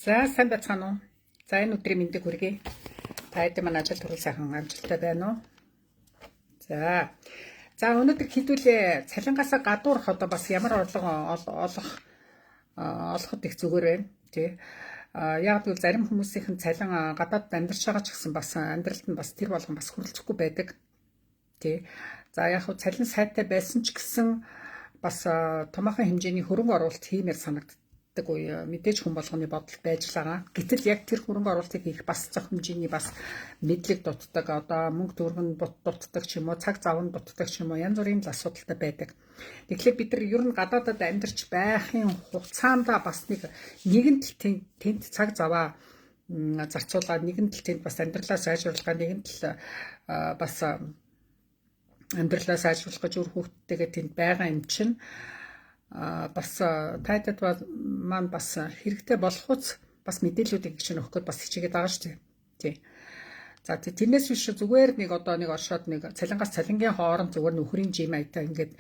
За сайн байцгаана уу? За энэ өдрийн мэндийг хүргэе. Та хэд маань ажил төрөл сайхан амжилттай байна уу? За өнөөдөр хэдүүлээ цалингаасаа гадуурх одоо бас ямар олоход их зүгээр байна. Тий. Яг гэвэл зарим хүмүүсийн цалин гадаад амьдарч байгаа ч гэсэн бас амьдралд нь бас тэр болгон бас хүрэлцэхгүй байдаг. Тий. За яг хөө цалин сайтай байсан ч гэсэн бас томоохон хэмжээний хөрөнгө оруулалт хиймээр санагддаг. Мэдээж хүн болгоны бодол байж байгаа. Гэтэл яг тэр хөрөнгө оруулалтыг хийх бас зөх хэмжээний бас мэдлэг дутдаг, одоо мөнгө төгрөг нь дутдаг ч юм уу, цаг зав нь дутдаг ч юм уу, янз бүрийн асуудалтай байдаг. Тэгэхээр бид нар ер нь гадаадад амьдарч байхын хугацаанд бас нэгэн тал тэнд цаг заваа зарцуулаад, нэгэн тал тэнд бас амьдралаа сайжруулах, нэгэн тал бас амьдралаа сайжруулах гэж үр хүүхдтэйгээ тэнд байгаа юм чинь бас тайдад маань бас хэрэгтэй болохуц бас мэдээллүүдийг чинь өгөхөд бас хичээгээд байгаа шүү дээ. Тий. За тэрнээс биш зүгээр нэг оршоод цалингаас цалингийн хооронд зүгээр нөхрийн жим аятаа ингээд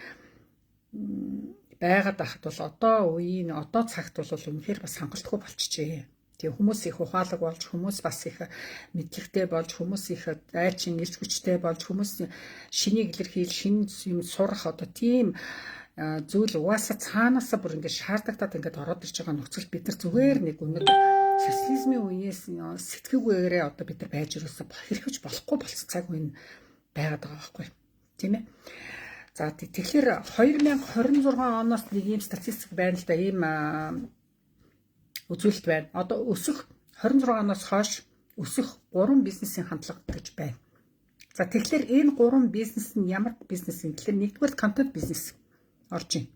байгаад байхад бол одоо цагт бол үнэхээр бас хангалтгүй болчихжээ. Тэгээ хүмүүс их ухаалаг болж, хүмүүс бас их мэдлэгтэй болж, хүмүүс их дайчин ирч хүчтэй болж, хүмүүс шинийг илэрхийл, шин юм сурах одоо тийм зүйл угаасаа цаанаасаа бүр ингээд шаардлагатаад ингээд ороод ирж байгаа нөхцөл бид нар зүгээр нэг өнөөдөр социализмын үеэс сэтгэхүйгээрээ одоо бид нар байж ирсэн хэрэгж болохгүй болсон цаг үе байгаад байгаа байхгүй тийм ээ. За тэгэхээр 2026 оноос нэг ийм статистик байна л да, ийм үзүүлэлт байна. Одоо өсөх 26 оноос хойш өсөх 3 бизнесийн хандлага гэж байна. За тэгэхээр энэ 3 бизнес нь ямар бизнес юм гэхээр нэгдүгээр контент бизнес орж ийн.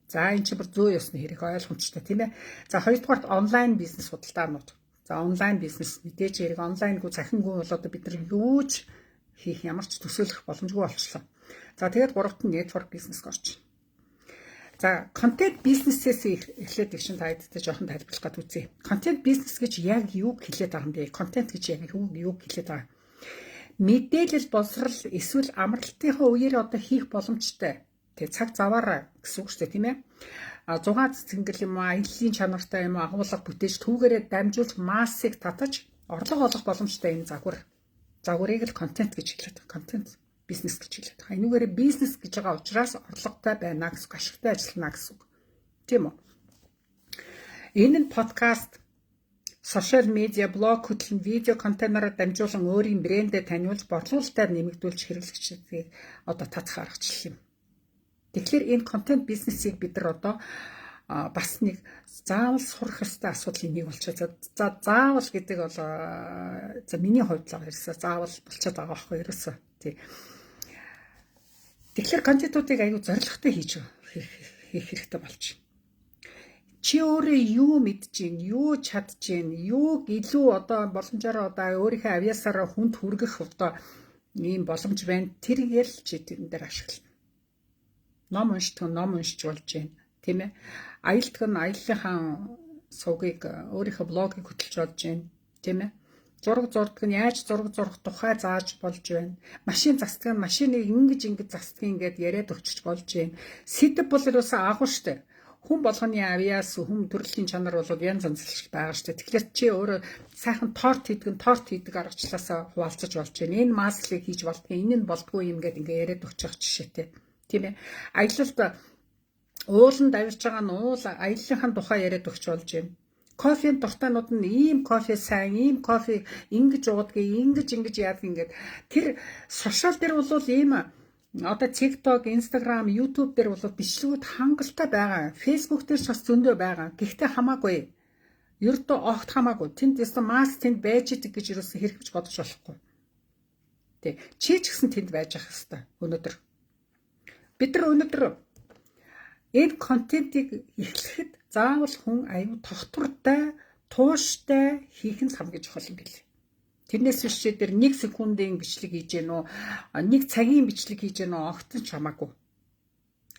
За энэ чинь бүр зөө ёсны хэрэг ойлгомжтой тийм ээ. За хоёрдугаарт онлайн бизнес худалдаанууд. За онлайн бизнес мэдээж хэрэг онлайнгүй захингүй бол одоо бид нар юу ч хийх ямар ч төсөөлөх боломжгүй болчихлоо. За тэгээд гуравт нь network бизнес орж ийн. За контент бизнесээс эхлээд их шин таадтай жоохон тайлбарлах гэдэг үзье. Контент бизнес гэж яг юу хэлээд байгаа юм бэ? Контент гэж яг юу хэлээд байгаа? Мэдээлэл боловсрал эсвэл амралтынхаа үеэр одоо хийх боломжтой. Тэг цаг заваараа гэсэн үг шүү дээ тийм ээ. 6 цэцэнгэл юм уу, аяллаа чанартай юм уу, агуулга бүтээж түүгээрээ дамжуулж массыг татаж орлого олох боломжтой энэ загварыг л контент гэж хэлээд байгаа. Контент бизнес гэж хэлээд байгаа. Энүүгээрээ бизнес гэж байгаа учраас орлоготой байна гэсэн үг, ашигтай ажиллана гэсэн үг. Тийм үү? Энэ нь подкаст, сошиал медиа, блог хөтлөн, видео контентаараа дамжуулан өөрийн брэндээ таниулж, борлуулалтаар нэмэгдүүлж хэрэглэгчдийг одоо татах аргачлал юм. Тэгэхээр энэ контент бизнесийг бид нар одоо бас нэг заавал сурах ёстой асуудлын нэг болчиход. За заавал гэдэг бол за миний хувьд л ерөөсөө заавал болчиход байгаа байхгүй ерөөсөө. Тий. Тэгэхээр контентуудыг аюу зоригтой хийх хэрэгтэй болчих. Чи өөрөө юу мэдж гин, юу чадж гин, юуг илүү одоо боломжоор одоо өөрийнхөө авьяасаараа хүнд хүргэх одоо ийм боломж байна. Тэргээл чи тэрэн дээр ашиглана. Ном уншдаг ном уншиж болж байна тийм ээ. Аялдаг нь аяллахаа сувгийг өөрийнхөө блогийг хөтлж болж байна тийм ээ. Зураг зурдаг нь яаж зураг зурах тухай зааж болж байна. Машин застдаг нь машиныг ингэж застдаг ингээд яриад өгчөж болж байна. Сэдв бол ерөөсөө агуу штэ. Хүн болгоны авьяас, хүн төрөлхийн чанар бол янз янз байгаа штэ. Тэгэхээр чи өөрөө сайхан торт хийдэг аргачлаасаа хуваалцаж болж байна. Энэ маслыг хийж болдгоо, энэ нь болдгоо юм гээд ингээд яриад өгчих жишээтэй. Тийм ээ. Аялалд ууланд авирч байгаа нь аяллахын тухай яриад өгч болж байна. Кофеийн дуртайнууд нь ийм кофе сайн, ийм кофе ингэж уудгийг, ингэж яадаг ингээд тэр сошиал дээр бол ийм одоо TikTok, Instagram, YouTube дээр бол бичлэгүүд хангалттай байгаа. Facebook дээр ч бас зөндөө байгаа. Гэхдээ хамаагүй. Ердөө огт хамаагүй. Тэнд яста маск тэнд байж идэг гэж юусэн хэрэгж бодож болохгүй. Тэ. Чи ч гэсэн тэнд байж ах хэвээр өнөөдөр. Бид нар өнөөдөр энэ контентыг эхлэхэд заавал хүн аюу тогтвортой, тууштай хийх нь хамгийн чухал юм билээ. Тэрнээс биш дээр 1 секундын бичлэг хийж гэнэ үү, 1 цагийн бичлэг хийж гэнэ үү, огт ч хамаагүй.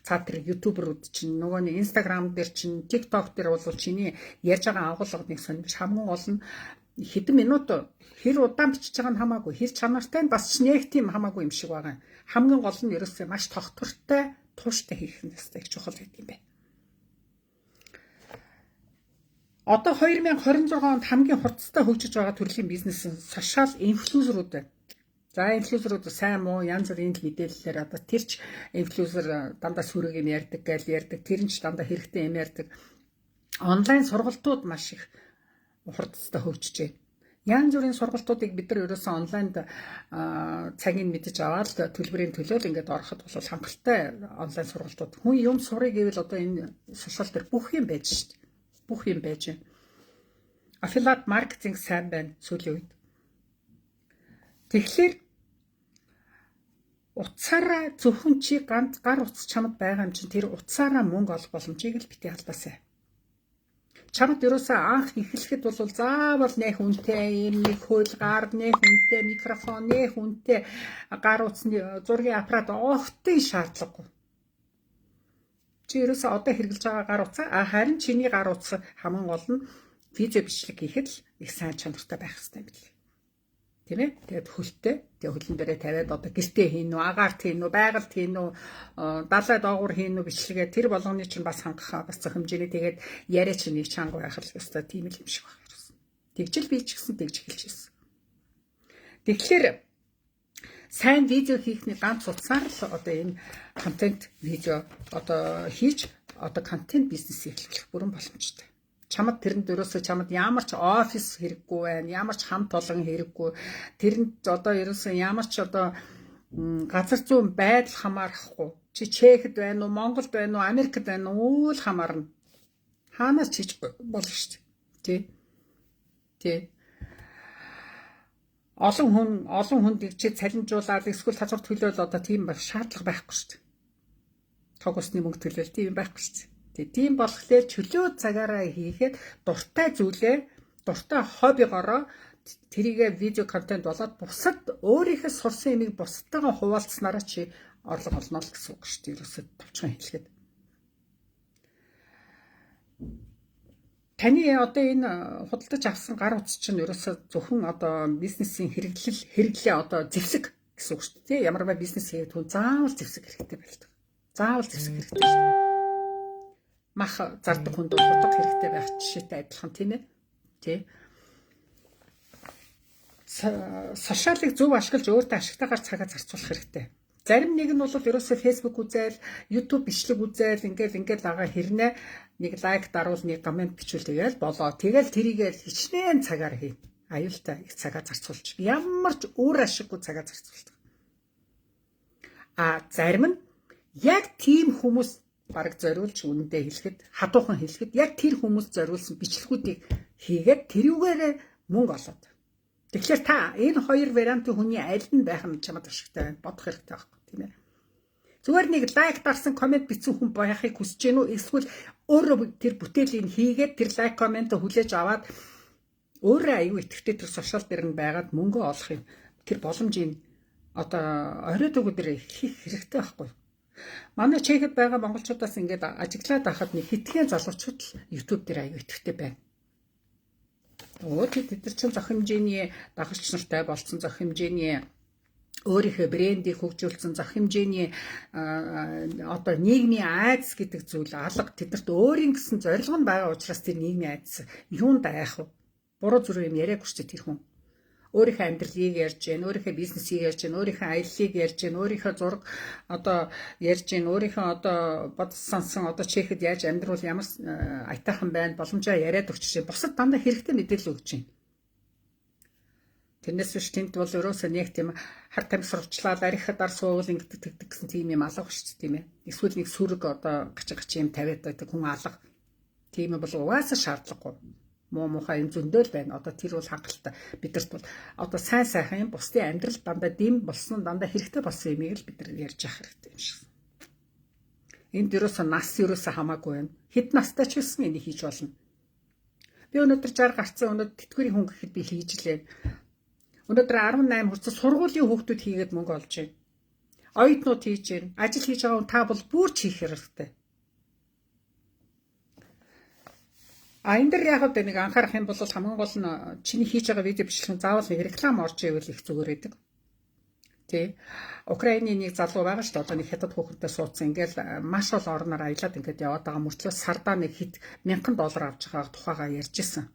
За тэр ютуберүүд чинь нөгөө нэг Instagram дээр чинь TikTok дээр бол чиний ярьж байгаа агуулгыг сонирхож хамгийн гол нь хэдэн минут хэр удаан бичиж байгаа нь хамаагүй, хэр чанартай нь бас ч нэг тийм хамаагүй юм шиг байгаа. Хамгийн гол нь ерөөсөө маш тогтвортой, тууштай хийх нь их чухал гэдэг юм байна. Одоо 2026 онд хамгийн хурцтай хөгжиж байгаа төрлийн бизнес нь сошиал инфлюенсерүүд байна. За инфлюенсерүүд сайн муу янз бүрийн мэдээллээр одоо тэрч инфлюенсер дандаа сүрэг юм ярьдаг гэл ярьдаг. Тэр нь ч дандаа хэрэгтэй юм ярьдаг. Онлайн сургалтууд маш их хурцтай хөгжиж байна. Янз бүрийн сургалтуудыг бид нар ерөөсөн онлайнд цагийг мэдэж аваад төлбөрийн төлөөл ингээд ороход бол хангалттай онлайн сургалтууд. Хүн юм сурыг гэвэл одоо энэ сошиал дээр бүх юм байж шүү дээ. Бүх юм байж байна. Affiliate marketing сайн байна сүүлийн үед. Тэгэхээр утсаараа зөвхөн чи ганц гар утас чамд байгаа юм чинь тэр утсаараа мөнгө олох боломжийг л бити халдаасай. Чамд ерөөсөө анх эхлэхэд бол заавал нэх үнэтэй юм нэг хуулгаар нэх үнэтэй микрофон нэх үнэтэй гар утасны зургийн аппарат огтын шаардлагагүй. Чи ерөөсөө одоо хэрэглэж байгаа гар утсаа харин чиний гар утас хамгийн гол нь видео бичлэг хийхэд л их сайн чанартай байх хэрэгтэй юм билээ. Тийм ээ. Тэгээд хөлтэй. Тэгээд хөлн дээрээ тавиад одоо гэртээ хийн үү, агаарт хийн үү, байгальд хийн үү, далай доогуур хийн үү бичлэгээ тэр болгоны чинь бас хангах бас хэмжээний тэгээд яриа чинь нэг чанга байх л ёстой тийм л юм шиг байна ерөөс. Тэгжил би ч гэсэн тэгж эхэлж ирсэн. Тэгэхээр сайн видео хийхний ганц утсаар л одоо энэ контент видео одоо хийж одоо контент бизнес эхлэх бүрэн боломжтой. Чамд тэрэнд ерөөсөө чамд ямар ч офис хэрэггүй байна, ямар ч хамт олон хэрэггүй. Тэрэнд одоо ерөөсөө ямар ч одоо газар зүүн байдал хамаарахгүй. Чи Чехэд байна уу, Монголд байна уу, Америкт байна уу л хамаарна. Хаанаас чиж болно шүү дээ. Тий. Олон хүнд чи цалинжуулаад эсвэл тазвар төлөөл одоо тийм шаардлага байхгүй шүү дээ. Тог усны мөнгө төлөөл тийм байхгүй шүү дээ. Тийм болохоор чөлөө цагаараа хийхэд дуртай зүйлээ, дуртай хоббигоороо тэрийгэ видео контент болоод бусад өөрийнхөө сурсан юмыг бусдтайгаа хуваалцсанараа чи орлого олно л гэсэн үг шүү дээ. Ерөөсөө товчхон хэлэхэд. Таны одоо энэ худалдаж авсан гар утас чинь ерөөсөө зөвхөн одоо бизнесийн хэрэглээ одоо зэвсэг гэсэн үг шүү дээ. Ямар ба бизнес хийгээд хүн заавал зэвсэг хэрэгтэй байдаг. Заавал зэвсэг хэрэгтэй шүү дээ. Мах зардаг хүнд утга хэрэгтэй байх жишээтэй адилхан тийм ээ. Тий. Сошиалыг зөв ашиглаж өөртөө ашигтайгаар цагаа зарцуулах хэрэгтэй. Зарим нэг нь бол ерөөсөө Facebook үзэл, YouTube бичлэг үзэл ингээл ага хэрнээ нэг лайк даруул нэг комент бичүүл тэгэл болоо. Тэгэл тэрийгээ хичнээн цагаар хий. Аюултай их цагаа зарцуулж. Ямар ч өөр ашиггүй цагаа зарцуулдаг. Зарим нь яг тийм хүмүүс бараг зориулж үнэндээ хэлэхэд хадуухан хэлэхэд яг тэр хүмүүс зориулсан бичлэгүүдийг хийгээд тэрүүгээрээ мөнгө олоод. Тэгэхээр та энэ хоёр вариантын хүний аль нь байх нь чамд ашигтай байна бодох хэрэгтэй байхгүй тийм ээ. Зүгээр нэг лайк дарсан комент бичсэн хүн байхыг хүсэж гэнэ үү эсвэл өөрөө тэр бүтээлийг хийгээд тэр лайк комент хүлээж аваад өөрөө аюу итгэвчтэй тэр сошиал дээр нь байгаад мөнгө олох юм. Тэр боломжийг одоо оройд өгдөр хийх хэрэгтэй байхгүй. Манай Чехэд байгаа монголчуудаас ингээд ажиглаад байхад нэг хитгэн залуучууд YouTube дээр аягүй итгэвтэй байна. Тэд нар чинь зах хэмжээний дагагч нартай болсон зах хэмжээний өөрийнхөө брендийг хөгжүүлсэн зах хэмжээний одоо нийгмийн айдас гэдэг зүйл алга тэднэрт өөрийн гэсэн зорилго нь байгаа учраас тэр нийгмийн айдас юунд айх вэ? Буруу зүрх юм яриаггүй шүү дээ тэр хүн. Өөрийнхөө амьдралыг ярьж гэн, өөрийнхөө бизнесийг ярьж гэн, өөрийнхөө аяллыг ярьж гэн, өөрийнхөө зураг одоо ярьж гэн, өөрийнхөө одоо бодсон одоо Чехэд яаж амьдрал ямар аятайхан байна боломжоо яриад өгч чинь бусад дандаа хэрэгтэй мэдээлэл өгч чинь. Тэрнээс биш тэнд бол ерөөсөө нэг тийм хар тамхи сурчлаад арихад ар суувал ингэдэг тэгдэг гэсэн тийм юм алга шүү дээ тийм ээ. Эсвэл нэг сүрэг одоо гачиг юм тавиад байдаг хүн алга. Тийм бол угаасаа шаардлагагүй. Муухай юм зөндөөл байна. Одоо тэр бол хангалттай. Бидэрт бол одоо сайн сайхан юм бусдын амьдрал дандаа дэм болсон дандаа хэрэгтэй болсон юмыг л бид нар ярьж явах хэрэгтэй юм шиг. Энд ерөөсөө нас ерөөсөө хамаагүй байна. Хэд настай ч гэсэн энийг хийж болно. Би өнөөдөр 60 гарцсан өнөөдөр тэтгэврийн хүн гэхэд би хийж лээ. Өнөөдөр 18 хүртэл сургуулийн хүүхдүүд хийгээд мөнгө олж байна. Оюутнууд хийж байна. Ажил хийж байгаа хүн та бол бүр ч хийх хэрэгтэй. Энэ дэр яг нэг анхаарах юм бол хамгийн гол нь чиний хийж байгаа видео бичлэг заавал нэг реклам орж ивэл их зүгээр байдаг. Тий. Украиний нэг залуу байгаа шүү дээ. Одоо нэг хятад хүүхэнтэй суудсан. Ингээл маш ол орноор аялаад ингээд яваад байгаа мөртлөө сардаа нэг хэд $1000 авч байгаа тухайгаа ярьжсэн.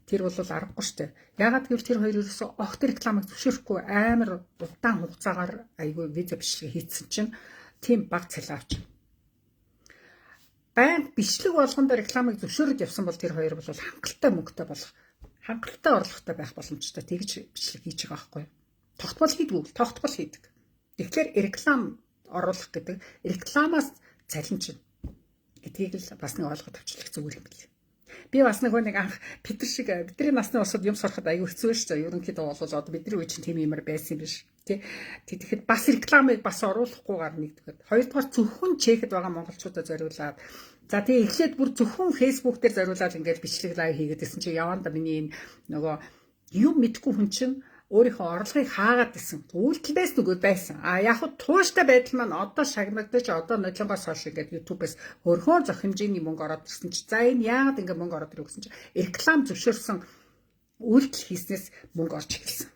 Тэр бол аргагүй шүү дээ. Ягаад гэвэл тэр хоёр ерөөсөө огт рекламыг зөвшөөрөхгүй амар удаан хугацаагаар айгүй видео бичлэг хийцэн чинь тийм баг цалин авч. Банк бичлэг болгонд рекламыг зөвшөөрөд явсан бол тэр хоёр бол хангалттай мөнгөтэй болох, хангалттай орлоготой байх боломжтой тэгж бичлэг хийж байгаа байхгүй юу? Тогтмол хийдэг. Тэгэхээр реклам оруулах гэдэг рекламаас цалин чинь гэдгийг л бас нэг ойлгоод авчлах зүгээр юм билээ. Би бас нэг анх Питер шиг бидний насны усад юм сурахад аюу хэцүү шүү дээ. Ерөнхийдөө бол одоо бидний үе чинь тийм юмар байсан юм биш. Тэ. Тэгэхэд бас рекламыг бас оруулахгүйгээр нэгдүгээр. Хоёрдугаар зөвхөн чехэд байгаа монголчуудаа зориулаад за тэгээ эхлээд бүр зөвхөн фэйсбүүк дээр зориулаад ингээд бичлэг лайв хийгээд байсан чи яванда миний нөгөө юм мэдгүй хүн чинь өөрийнхөө орлогыг хаагаад исэн. Үйлдэлээс нөгөө байсан. Яг хуу тууштай байдал маань одоо шагнагдаж одоо нодлонгоос хойш ингээд YouTube-ээс хөрхөн зөх хэмжээний мөнгө ороод ирсэн чи. За энэ яагаад ингээд мөнгө ороод ирэх гэсэн чи реклам зөвшөөрсөн үйлдэл хийснээс мөнгө орж эхэлсэн.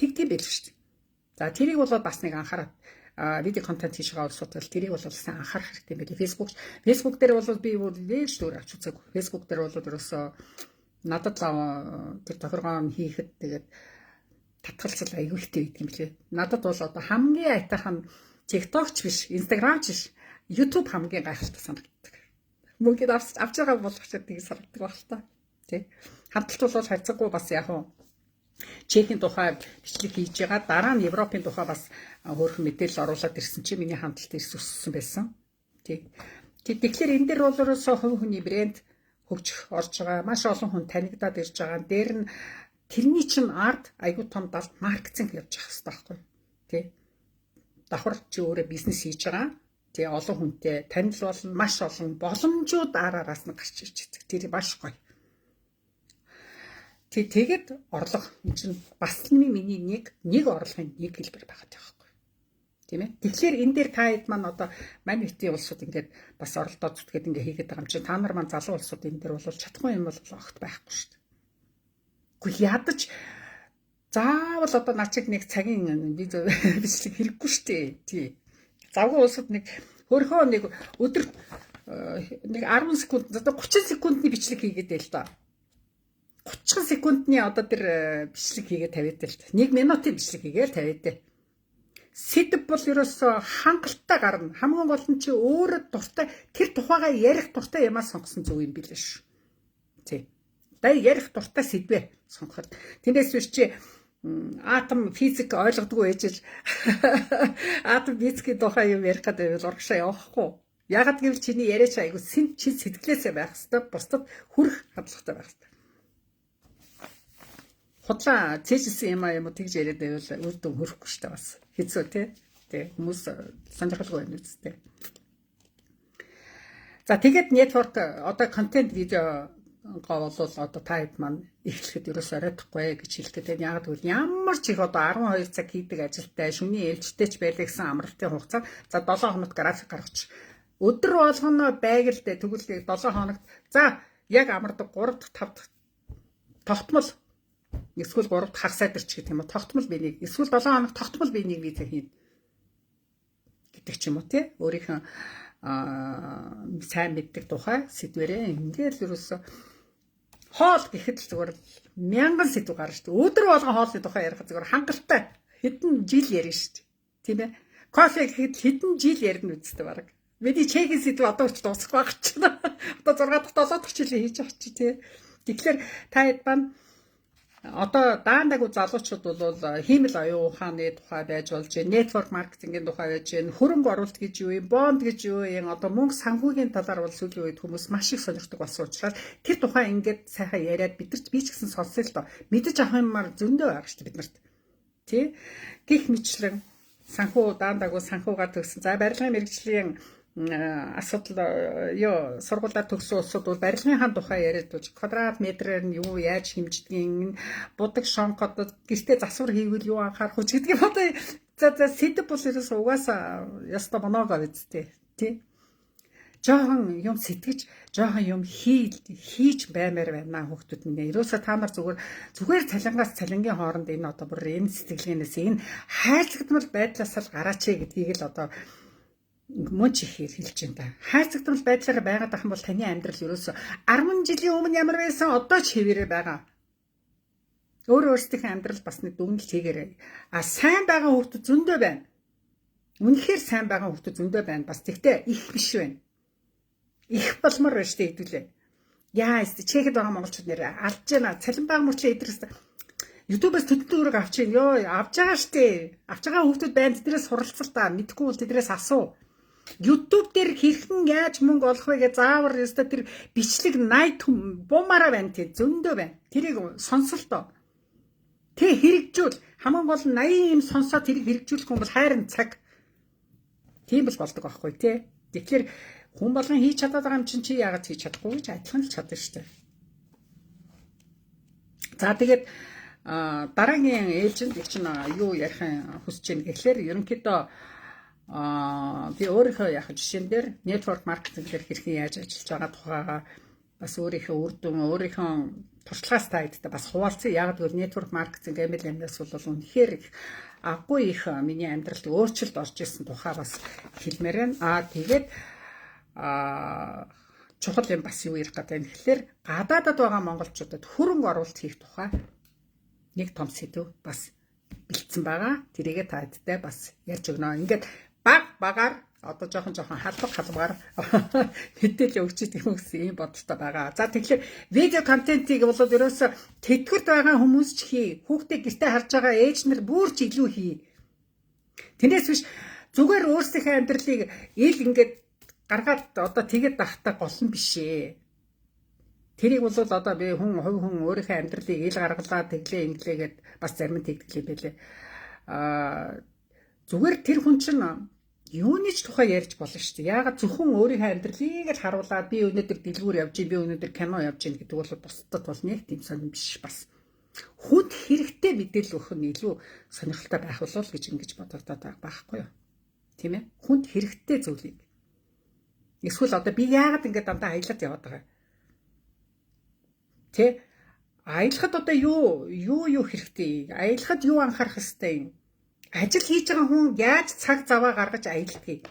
Тэгтээ байл шүү дээ. За тэрийг бол бас нэг анхаарал видео контент хийж байгаа улсууд бол тэрийг бол сайн анхаарах хэрэгтэй юм байна. Facebook дээр бол би вэж дөр авч үзээгүй. Facebook дээр бол ерөөсөө надад тэр тохиргоо хийхэд тэгээд татгалцал аягүй ихтэй байт юм лээ. Надад бол одоо хамгийн айтайхан TikTok ч биш, Instagram ч биш, YouTube хамгийн гайхалтай санагддаг. Мөнгөд авч байгаа болох ч тийг санагддаг баг л та. Тэ. Хамталт бол хайцаггүй бас яг уу Чехийн тухай бичлэг хийж байгаа. Дараа нь Европын тухай бас хөөрхөн мэдээлэл оруулаад ирсэн чи миний хамталт ирс өссөн байсан. Тий. Тэгэхээр энэ дээр бол ерөөсөө хувь хүний брэнд хөгжих орж байгаа. Маш олон хүн танигдаад ирж байгаа. Дээр нь тэрний чинь ард аягүй том далд маркетинг явж байгаа хэрэгтэй байхгүй юу? Тий. Давхар чи өөрөө бизнес хийж байгаа. Тий олон хүнтэй танил болно, маш олон боломжууд араас нь гарч ирж байгаа. Тэр маш гоё. Тэгээд орлого энэ чинь бас миний нэг орлогын нэг хэлбэр байгаа байхгүй. Тийм ээ. Тэгэхээр энэ дээр та хэд маань одоо мань нийтийн улсууд ингээд бас оролдоод зүтгээд ингээ хийгээд байгаа юм чинь та нар маань залуу улсууд энэ дээр бол чадахгүй юм бол огт байхгүй шүү дээ. Гэхдээ ядаж заавал одоо начиг нэг цагийн видео бичлэг хэрэггүй шүү дээ. Тий. Завгүй улсууд нэг хөрхөө нэг өдөр нэг 10 секунд одоо 30 секундны бичлэг хийгээд байл та. 30 секундны одоо тэр бичлэг хийгээд тавиад л та. 1 минутын бичлэг хийгээл тавиад дээ. Сэдв бол ерөөсөө хангалттай гарна. Хамгийн гол нь чи өөрөө дуртай тэр тухайгаа ярих дуртай юмаа сонгосон зөв юм билээ шүү. Тий. Дай ярих дуртай сэдвээ сонгоход. Тэндээс биш чи атом физик ойлгодгүй ээжж атом физикийн тухай юм ярих гэдэг бол урагшаа явахгүй. Ягаад гэвэл чиний яриач айгу чин сэтгэлээсээ байх хэвээр бусдад хүрэх хандлагатай байх хэвээр. Худлаа цээжсэн юм уу тэгж яриад байвал үр дүн хөрөхгүй шүү дээ бас. Хэцүү тий. Хүмүүс сонирхолгүй байна үстэй. За тэгээд network одоо контент видео гол бол одоо та хэд маань эхлэхэд ерөөс оройтхгүй гэж хэлдэг. Тэгээд яг гэвэл ямар ч их одоо 12 цаг хийдэг ажилтай шөнийн ээлжтэй ч байлаа гэсэн амралтын хугацаа за 7 хоногт график гаргач. Өдөр болгоно байгальтай тэгвэл 7 хоногт за яг амардаг 3-5 дахь тогтмол эсвэл 3 дахь сайдарч гэх юм уу тогтмол би нэг эсвэл 7 хоног тогтмол би нэг видео хийн гэдэг ч юм уу тий өөрийнхөө сайн мэддэг тухай сэдвэрээ ингээл ерөөсө хоол гэхэд л зүгээр 1000 сэдв гарна шүү дээ. Өдөр болгон хоолны тухай ярих зүгээр хангалттай хэдэн жил ярина шүү дээ. Тийм ээ. Кофе гэхэд хэдэн жил ярина үсттэй баг. Миний чехийн сэдв одоо ч дуусах байх ч. Одоо 6 дахь 7 дахь жилийн хийж байгаа чи тий. Тэгэхээр та хэд бан одоо даандагүй залуучууд бол хиймэл оюун ухааны тухай байж болж, network marketing-ийн тухай байж, хөрөнгө оруулалт гэж юу юм, бонд гэж юу юм, одоо мөнгө санхүүгийн талаар бол сүүлийн үед хүмүүс маш их сонирхдаг болсон учраас тэр тухай ингээд сайхан яриад би ч гэсэн сонссон л доо. Мэдэж авах юмар зөндөө байгаа шүү дээ бид нарт. Тий? Гэх мэтлэн санхүү даандагүй санхүүгаар төгсөн. За барилгын мэргэжлийн асуудал сургуулиар төгсөн улсууд бол барилгын тухай яриад болж квадрат метрээр нь юу яаж хэмждгийг будаг шонкод гэртээ засвар хийвэл юу анхаарах вэ гэдэг юм одоо за сэдв бол ерөөс угаасаа яста моногоо үсттэй тий жоохон юм сэтгэж, жоохон юм хийж баймаар байна хүүхдүүд минь. Ерөөсөө та нар зүгээр цалингаас цалингийн хооронд энэ одоо бүр энэ сэтгэлгээнээс энэ хайрцагдмал байдлаас л гараач гэдгийг л одоо мөн ч их хэлж байна да. Хайрцагдмал байдлаараа байгаад ах юм бол таны амьдрал ерөөсөө 10 жилийн өмнө ямар байсан одоо ч хэвээрээ байгаа. Өөрийнхөө амьдрал бас нэг дүгнэлт хийгээрэй. Сайн байгаа хүүхдүүд зөндөө байна. Үнэхээр сайн байгаа хүүхдүүд зөндөө байна. Бас тэгтээ их биш байна. Их болмор байна штэ хэдүүлээ. Яа чехэд байгаа монголчууд нэр алж яана. Цалин баг мөрчлөө идрээс YouTube-аас төдөлтөө өрөг авчихын. Йоо авч байгаа штэ. Авч байгаа хүүхдүүд байна. Тэднээс суралцал та. Мэдхгүй бол тэднээс асуу. YouTube дээр хэрхэн яаж мөнгө олох вэ гэж заавар ёстой тэр бичлэг 80 бумаараа байна тий. Зөндөө байна. Тэрийг сонсолтоо. Тэ хэрэгжүүл хамгийн гол 80 юм сонсоод тэрийг хэрэгжүүлэх юм бол хайрын цаг. Тийм бол болдог байхгүй тий. Тэгэхээр хүн болгон хийж чадаад байгаа юм чинь чи яагаад хийж чадахгүй гэж адилхан л чадна шүү дээ. За тэгээд дараагийн ээлжинд их чинь юу ярих хүсэж байна гэхлээр ерөнхийдөө би өөрийнхөө яг жишээн дээр network marketing дээр хэрхэн яаж ажиллаж байгаа тухайга бас өөрийнхөө үр дүн өөрийнхөө туршлагаас та хэдтэй бас хуваалцсан. Яг гэвэл network marketing MLM-ээс бол үнэхээр их аггүй их миний амьдралд өөрчлөлт орж ирсэн тухай бас хэлмээр байна. Тэгээд чухал юм бас юу ярих гэдэг юм гэхэлэр гадаадад байгаа монголчуудад хөрөнгө оруулалт хийх тухай нэг том сэдв бас бэлдсэн байгаа. Тэрийгээ та хэдтэй бас ярьж өгнө. Ингээд багаар одоо жоохон халбаар мэдээлэл өгч идэх юм гэсэн юм бодолтой байгаа. За тэгэхээр видео контентийг бол ерөөсө тэтгэврт байгаа хүмүүс ч хий, хүүхдээ гэртээ харж байгаа ээж нар бүр ч илүү хий. Тэрнээс биш зүгээр өөрсдийнхээ амьдралыг ил ингээд гаргаад одоо тэгээд дахтаа гол нь биш ээ. Тэрийг бол одоо би хүн өөрийнхөө амьдралыг ил гаргалаа тэглээ инглээгээд бас зарим нь тэгдэг юм байлээ. Зүгээр тэр хүн чинь юуны ч тухай ярьж болно шүү дээ. Яагаад зөвхөн өөрийнхөө амьдралыг л харуулаад би өнөөдөр дэлгүүр явж гин, би өнөөдөр кино явж гин гэдэг бол бусдад бол нэг тийм сонирн биш бас. Хүнд хэрэгтэй мэдээлэл өгөх нь илүү сонирхолтой байх болов гэж ингэж бодогдоод байгаа байхгүй юу? Тийм ээ? Хүнд хэрэгтэй зүйлийг. Эсвэл одоо би яагаад ингэ дандаа аялаад яваад байгаа? Тэ? Аялахад одоо юу хэрэгтэй? Аялахад юу анхаарах хэрэгтэй юм? Ажил хийж байгаа хүн яаж цаг заваа гаргаж аялдгийг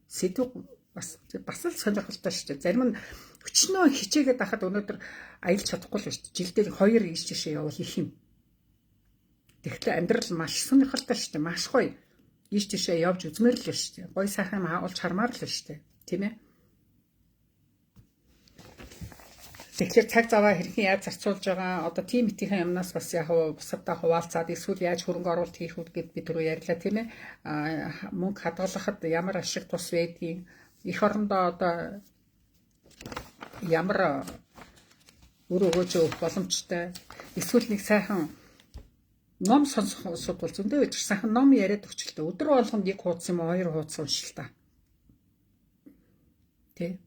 сэдв бас л сонирхолтой шүү дээ. Зарим нь өчнөө хичээгээд байхад өнөөдөр аялж чадахгүй л шүү дээ. Жилдээ 2 ийш тийшээ явал их юм. Тэгэхээр амьдрал маш сонирхолтой шүү дээ. Маш гоё. Ийш тийшээ явж үзмээр л шүү дээ. Гоё сайхан юм олж хармаар л шүү дээ. Тийм ээ? Тэгэхээр цаг заваа хэрхэн яаж зарцуулж байгаа одоо тим мэтийн юмнаас бас яг бусадтай хуваалцаад эсвэл яаж хөрөнгө оруулалт хийх үү гэд бид түрүү ярьлаа тийм ээ. Мөнгө хадгалахад ямар ашиг тус байдгийг эх орондоо одоо ямар өөр өгөөж өгөх боломжтой эсвэл нэг сайхан ном сонсох усуд бол зөндөө байж сайхан ном яриад өгчлээ. Өдөр болгонд нэг хуудас юм уу 2 хуудас уншил та. Тэ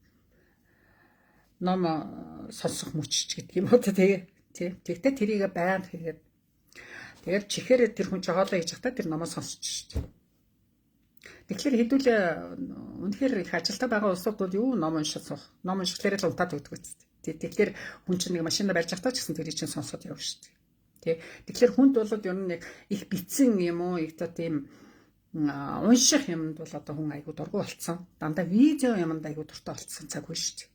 ном сонсох мөчч гэдэг юм уу тэгтээ тэрийг байнга хийгээд тэгээд чихээр тэр хүн ч хоолоо хийж захтаа тэр номоо сонсч шүү дээ. Тэгэхээр хэдүүлээ үнэхээр их ажилтаа байгаа улсууд бол юу ном унших ном уншихлаараа л унтаад өгдөг үстэй. Тэгэхээр хүн чинь нэг машинаар барьж захтаа ч гэсэн тэрийг чинь сонсоод явна шүү дээ. Тэгэхээр хүнд бол ер нь яг их битсэн юм уу их та тийм унших юмд бол одоо хүн айгуу дургу болцсон. Дандаа видео юмд айгуу дуртай болцсон цаг үе шүү дээ.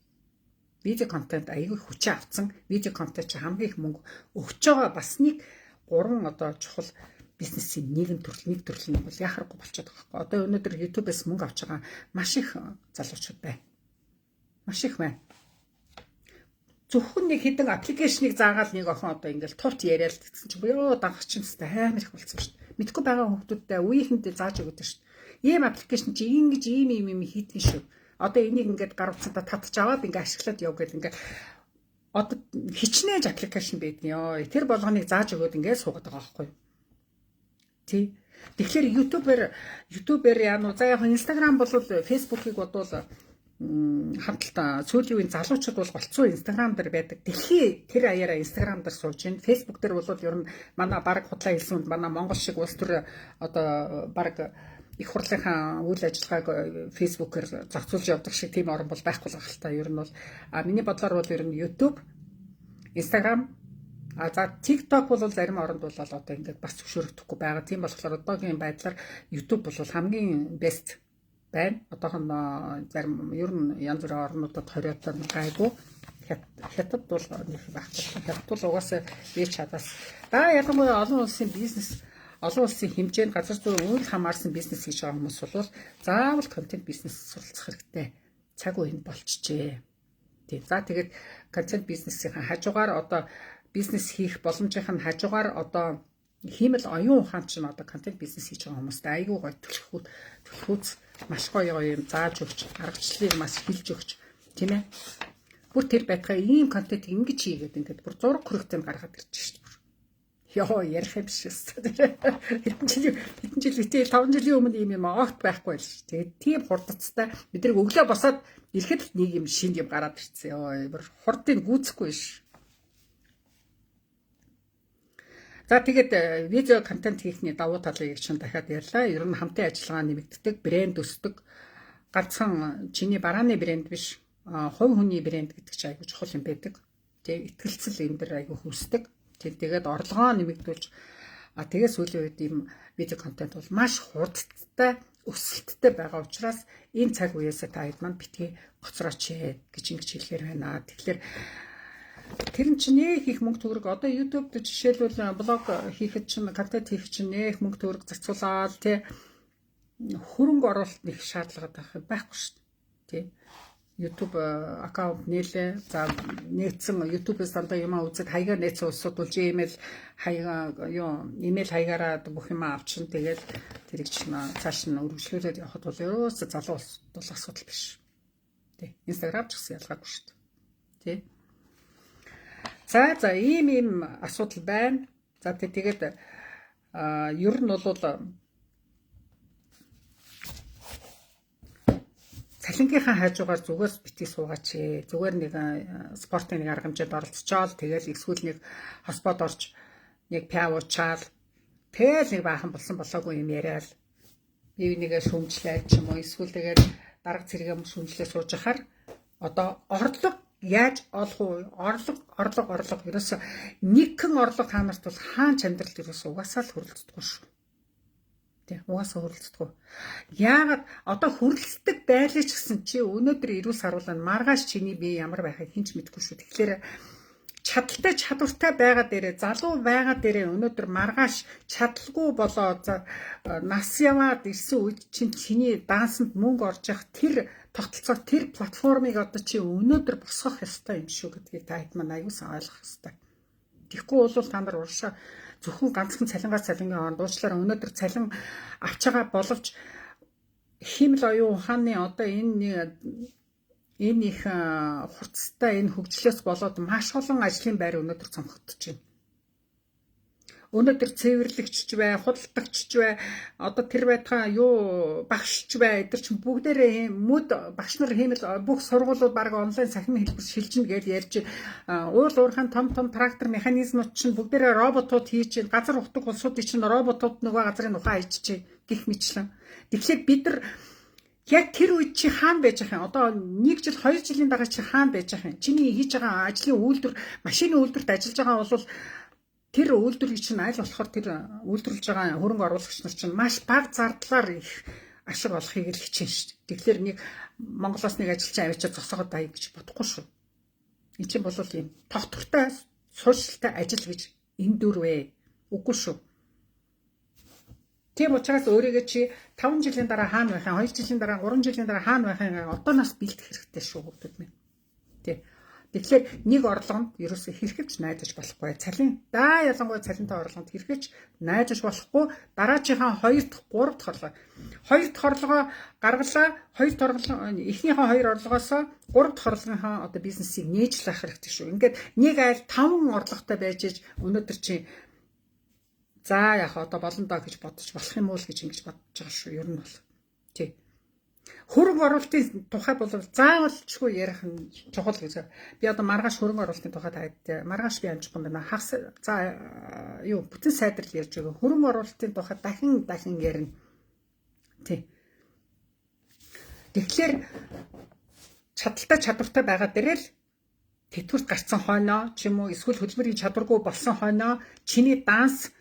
Видео контент аягүй хүчээ авсан. Видео контент чи хамгийн их мөнгө өгч байгаа бас нэг 3 одоо чухал бизнесийн нэг төрөл нь бол яхахгүй болчиход байгаа хэрэг. Одоо өнөөдөр YouTube-ээс мөнгө авч байгаа маш их залуучууд байна. Маш их байна. Зөвхөн нэг хэдэн аппликейшнийг заагаал нэг охин одоо ингээл тулт яриад гэсэн чинь ёо дагах чинь хэвээр амар их болсон шүү дээ. Мэдхгүй байгаа хүмүүстэй үеийнхэндээ зааж өгöd шүү дээ. Ийм аппликейшн чи ингэж ийм хийдгэн шүү. Одоо энийг ингээд гар утсаа татчих аваад ингээд ашиглаад яв гэл ингээд одоо хичнээн аппликейшн байдгийн ёо. Тэр болгоныг зааж өгöd ингээд суугаад байгаа байхгүй юу? Тий. Тэгэхээр YouTube-ээр яа нуу за яг Instagram болвол Facebook-ыг бодвол хамталтаа сүүлийн үеийн залуучууд бол голцоо Instagram дээр байдаг. Дэлхий тэр аяараа Instagram дээр сууж байна. Facebook дээр бол ер нь манай баг худлаа хэлсэн манай Монгол шиг улс төр одоо баг их хурлынхаа үйл ажиллагааг фейсбүүкээр зохицуулж явдаг шиг тийм орн бол байхгүй л ахaltaа. Ер нь бол миний бодлоор бол ер нь YouTube, Instagram, за TikTok бол зарим оронд бол одоо ингээд бас зөвшөөрөгдөхгүй байгаа. Тийм болохоор одоогийн байдлаар YouTube бол хамгийн best байна. Одоохон зарим ер нь янз бүрийн орнуудад 20-оор гайгүй. Хятад бол нэг байхгүй. Хятад бол угаасаа бие чадаас. Ялангуяа олон улсын бизнес, олон улсын хэмжээнд газар зүйн үйл хамаарсан бизнес хийж байгаа хүмүүс бол заавал контент бизнес суралцах хэрэгтэй. Цаг үеинд болчихжээ. Тийм. За тэгээд контент бизнесийн хажуугаар одоо бизнес хийх боломжийн хажуугаар одоо хиймэл оюун ухаан чинь одоо контент бизнес хийж байгаа хүмүүст айгүй гоё төлхөөц маш гоё юм зааж өгч, аргачлалыг маш хилж өгч, тийм ээ. Бүр тэр байтгаа ийм контент ингэж хийгээд ингээд бүр зураг хүрээтэй гаргаад ирж шүү дээ. Яа ярих юм биш ээ. Хэдэн жил үгүй 5 жилийн өмнө ийм юм огт байхгүй байл шүү. Тэгээд тийм хурдцтай бид нэг өглөө босоод ирэхэд нэг юм шинэ юм гараад ирсэн. Яа бүр хурдыг гүйцэхгүй ш. За тэгээд видео контент хийхний давуу талыг чинь дахиад ярьлаа. Ер нь хамтын ажиллагаа нэмэгддэг, брэнд өсдөг. Ганцхан чиний барааны брэнд биш, хувь хүний брэнд гэдэг чинь айгүй чухал юм байдаг. Тэг итгэлцэл энэ дэр айгүй хүсдэг. Тэгээд орлогоо нэмэгдүүлж тэгээд сүүлийн үед ийм видео контент бол маш хурдтай, өсөлттэй байгаа учраас энэ цаг үеэсээ та хэд манд битгий гоцрооч гэж ингэж хэлэхээр байна. Тэгэхээр тэр нь чинь нэг их мөнгө төгрөг одоо YouTube дээр жишээлбэл блог хийхэд чинь контент хийх чинь нэг мөнгө төгрөг зарцуулаад тий хөрөнгө оруулалт нэг шаардлага байхгүй шүү дээ тий YouTube аккаунт нээлээ за нээсэн YouTube-с дандаа юм үзээд хаягаар нээсэн улсууд болж имэйл хаягаараа бүх юм авчин тэгээд тэрийг чинь цааш нь өргөжлүүлээд явахад бол ерөөсө залуу улс бол асуудал биш тий Instagram ч гэсэн ялгаагүй шүү дээ тий. За ийм асуудал байна. За тэгээд ер нь бол цалингийнхаа хажуугаар зүгээс битгий суугаач. Зүгээр нэг спортын нэг арга хэмжээнд оролцоол тэгэл эсвэл нэг хоспод орж нэг пиавуучаал тэгэл нэг баахан болсон болоогүй юм яриад бив нэгэ шүмжлээд ч юм уу эсвэл тэгээд дарга зэрэгэм шүмжлээ сууж ахаар одоо орлого яаж олох уу? Орлого. Ерөөсө нэгэн орлого та нарт бол хаан чандрал ерөөсө угаасаа л хөрөлцдөггүй шүү. Тэ угаасаа хөрөлцдөггүй. Яагаад одоо хөрөлцдөг байлаа ч гэсэн чи өнөөдөр ирүүл саруулаа маргааш чиний бие ямар байхыг хэн ч мэдэхгүй шүү. Тэгэхээр чадвартай байгаа дээрээ залуу байгаа дээрээ өнөөдөр маргааш чадaltaгүй болоо нас яваад ирсэн үед чиний дансанд мөнгө орж явах тэр тогтолцоо тэр платформыг одоо чи өнөөдөр босгох ёстой юм шүү гэдгийг та хэд маань аюулсан ойлгох ёстой. Тэгэхгүй бол та нар уршаа зөвхөн ганцхан цалингаас цалингийн хооронд уучлаарай өнөөдөр цалин авч байгаа боловч химэл оюун ухааны одоо энэ их хурцтай энэ хөгжлөөс болоод маш олон ажлын байр өнөөдөр цомхогдож байна. Өнөөдөр цэвэрлэгч бай, худалдагч бай, одоо тэр байтгаа багшч бай, эдгээр чинь бүгдээрээ багш нар хиймэл бүх сургуулиуд баг онлайн сахим хэлбэр шилжинэ гэж ярьж уул уурхайн том трактор механизмууд чинь бүгдээрээ роботууд хийж чинь газар ухдаг улсуудын чинь роботууд нөгөө газрын ухаан хийчихэ гэх мэтлэн. Тэгэхээр бид нар яг тэр үед чи хаана байж байгаа юм? Одоо 1 жил 2 жилийн дараа чи хаана байж байгаа юм? Чиний хийж байгаа ажлын үйлдвэр, машины үйлдвэрт ажиллаж байгаа бол тэр үйлдвэрийг чинь аль болохоор тэр үйлдвэрлэж байгаа хөрөнгө оруулагч нар чинь маш бага зардлаар их ашиг олохыг л хичээн шүү дээ. Тэгэхээр нэг Монголоос нэг ажилчин авчиад зогсоогоод байя гэж бодохгүй шүү. Энд чинь бол ийм тогтвортой суурьшилтай ажил гэж энэ дүрвэ. Үгүй шүү. Тийм учраас өөрийгөө чи 5 жилийн дараа хаана байх юм, 2 жилийн дараа, 3 жилийн дараа хаана байх юм одооноос бэлдэх хэрэгтэй шүү хүмүүс минь. Тий. Тэгэхээр нэг орлогонд ерөөсөө хэрэгэж найдаж болохгүй. Ялангуяа цалинтай орлогонд хэрэгэж найдаж болохгүй. Дараачихаа 2 дахь, 3 дахь орлого. 2 дахь орлогоо гаргалаа. Эхнийхээ 2 орлогоос 3 дахь орлогынхаа одоо бизнесийг нээж лах хэрэгтэй шүү. Ингээд нэг айл 5 орлоготой байж өнөөдөр чи за яг одоо болно доо гэж бодож болох юм уу л гэж ингэж бодож байгаа шүү. Ер нь бол. Тий. Хөрөнгө оруулалтын тухай бол заавал чгүй ярих нь чухал гэж. Би одоо маргааш хөрөнгө оруулалтын тухай таад маргааш би амжихгүй байна. Хагас бүтэн сайдрал ярьж байгаа. Хөрөнгө оруулалтын тухай дахин ярина. Тий. Тэгэхээр чадalтай чадвартай байгаа дээрээ л тэтгэврт гарцсан хойноо ч юм уу эсвэл хөдөлмөрийн чадваргүй болсон хойноо чиний данс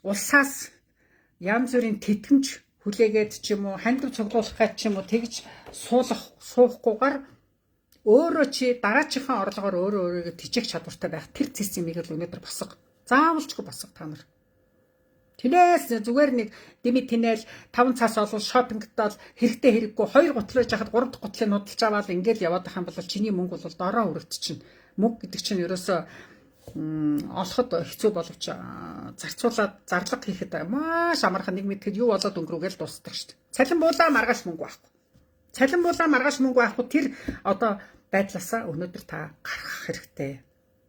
улсаас янз бүрийн тэтгэмж хүлээгээд ч юм уу хандив цуглуулах гэж ч юм уу тэгж суухгүйгээр өөрөө чи дараачихан орлогоор өөрийгөө тижээх чадвартай байх тэр системийг л өнөөдөр босго. Заавалчгүй босго та нар. Тинээс зүгээр нэг дими тинэл 5 цаас олвол шопингтаа хэрэгтэй хэрэггүй 2 гутлаж яхад 3 дахь гутлыг нудалж аваад ингээд яваад байх юм бол чиний мөнгө бол дороо өрөвдчихнэ. Мөнгө гэдэг чинь ерөөсөө олоход хэцүү боловч зарцуулаад зарлага хийхэд маш амархан нэг мэдэхэд юу болоод өнгөрүүгээл дуусдаг шүү дээ. Цалин буулаа маргааш мөнгө байхгүй. Цалин буулаа маргааш мөнгө байхгүй тэр одоо байдлаасаа өнөөдөр та гарах хэрэгтэй.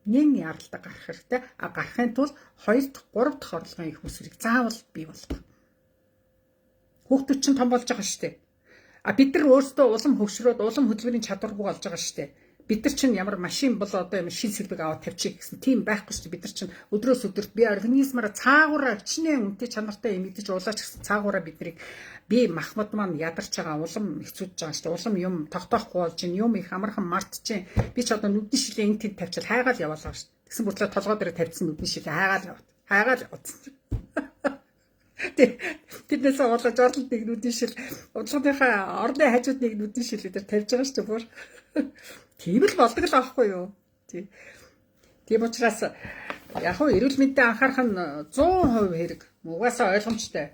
Нэг яралтай гарах хэрэгтэй. Гарахын тулд 2 дахь 3 дахь орлогын их усрыг заавал бий болгох. Хүүхдүүд чинь том болж байгаа шүү дээ. Бид нар өөрсдөө улам хөгшрөөд улам хөдөлмөрийн чадваргүй болж байгаа шүү дээ. Бид нар чинь ямар машин бол одоо юм шин сэлбэг аваад тавьчих гэсэн тийм байхгүй шүү дээ. Бид нар чинь өдрөөс өдөрт би организмаараа цаагаараа хичнээн үнэтэй чанартай юм идэж уулаач гэсэн цаагаараа биднийг би махмад маань ядарч байгаа улам хэцүүдж байгаа шүү дээ. Улам юм тогтоохгүй болж ин юм их амархан мартчихээн. Би ч одоо нүдний шилээ энэ тэнд тавьчихал хайгаал яваалаа шүү дээ. Тэгсэн бүртлээ толгой дээр тавьчихсан нүдний шилээ хайгаал яваад. Хайгаал явуулсан. Тэднээс олж орлог нэг нүдний шил удалгааныхаа орны хажууд нэг нүдний шил дээр тавьж байгаа шүү дээ бүр. Тийм л болдог л аахгүй юу. Тийм учраас яг хөө эрүүл мэндэд анхаарах нь 100% хэрэг. Угаасаа ойлгомжтой.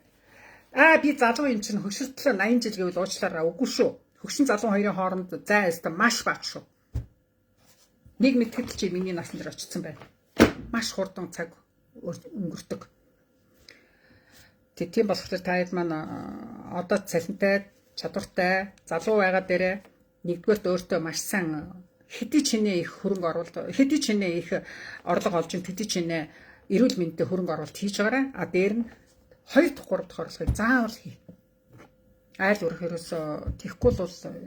Би залуу юм чинь хөшөртлөө 80 жил гэвэл уучлаарай үгүй шүү. Хөгшин залуу хоёрын хооронд зай өстө маш бага шүү. Нэг мэтгэл чи миний насны дээр очсон байна. Маш хурдан цаг өнгөрдөг. Тийм болохоор таад маань одоо цалинтай, чадвартай, залуу байгаа дээрээ нэгдүгээрт өөртөө маш сайн хэдий чинээ их хөрөнгө оруулалт, хэдий чинээ их орлого олж, хэдий чинээ эрүүл мэндэд хөрөнгө оруулалт хийж байгаарай. Дээр нь 2 дахь 3 дахь орлогыг заавал хий. Айл өрөх ерөөсөө тийхгүй л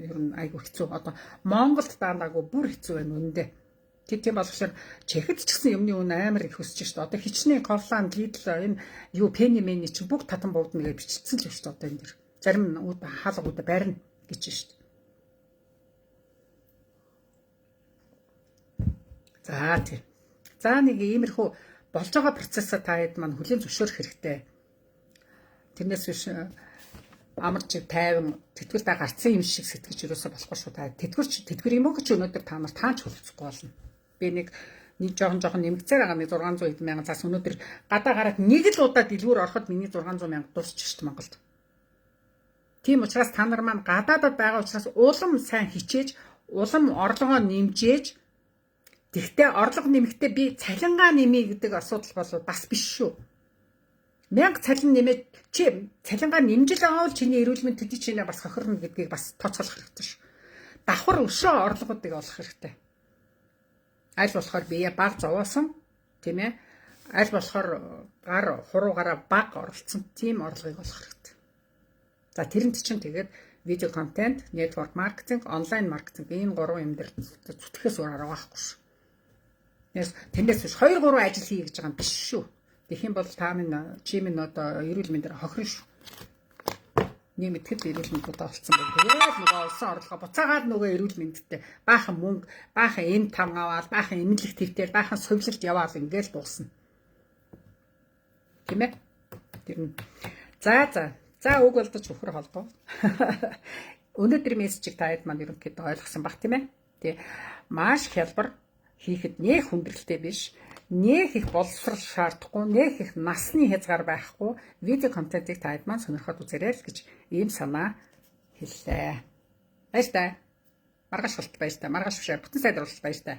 ер нь айгүй хэцүү. Одоо Монголд даанаагүй бүр хэцүү байна үнэндээ. Тийм болохоор чехэд ч гэсэн юмны үн амар их өсөж шүү дээ. Одоо хичнээн Корланд, Лидл энэ юу Пенни Мэни чинь бүгд татан буудна гэж бичсэн л шүү дээ одоо энэ дэр. Зарим хаалгууд барина гэж шүү дээ. За нэг иймэрхүү болж байгаа процессаа таад маань хүлээн зөвшөөрөх хэрэгтэй. Тэрнээс биш амарч тайван тэтгэвртээ гарцсан юм шиг сэтгэж юусаа болохгүй шүү та. Тэтгэвэр юм уу гэж өнөөдөр та нар тааж хөлцөхгүй болно. Би нэг жоохон нэмэгцээр байгаа 600 хэдэн мянган цаас өнөөдөр гадаа гараад нэг л удаа дэлгүүр ороход миний 600 мянга дуусчих шүү дээ Монголд. Тийм учраас та нар маань гадаадад байгаа учраас улам сайн хичээж, улам орлогоо нэмжээж. Тэгтээ орлого нэмэхдээ би цалингаа нэмье гэдэг асуудал бол бас биш шүү. 1000 цалин нэмээд чи цалингаа нэмжил авал чиний эрүүл мэнд төдий чинээ бас хохирно гэдгийг бас тооцоолох хэрэгтэй шүү. Давхар өшөө орлогуудыг олох хэрэгтэй. Аль болохоор бие баг зовоосон тийм ээ. Аль болохоор гар хуруугаараа баг оролцсон тийм орлогыг олох хэрэгтэй. За тэрэнд чинь тэгээд видео контент, network marketing, online marketing энэ 3 юм дээр зүтгэхээс өөр арга байхгүй шүү. Тэндээс биш 2 3 ажил хий гэж байгаа юм биш шүү. Тэгэх юм бол та минь чи минь одоо эрүүл мэндээр хохирно шүү. Нэг мэтгэл эрүүл мэнд удаа олцсон байх. Тэгээд нөгөө олсон орлогоо буцаагаад нөгөө эрүүл мэндтэй баахан мөнгө, баахан эм там аваад, баахан эмнэлэг твтээр, баахан сувилалт яваал ингээл дуусна. Тийм ээ? Тэр нь. За үг болдож өхөр холбоо. Өнөөдөр мессежийг таад маань ерөнхийдөө ойлгосон баг тийм ээ? Тий. Маш хялбар хийхэд нэх хүндрэлтэй биш, нэх их боловсрал шаардахгүй, нэх их насны хязгаар байхгүй видео контентыг таад маань сонирхоод үзээрэй л гэж ийм санаа хэллээ. Баяр таа. Маргааш болт баяр таа. Маргааш бишээ бүтэн сайд оруулалт баяр таа.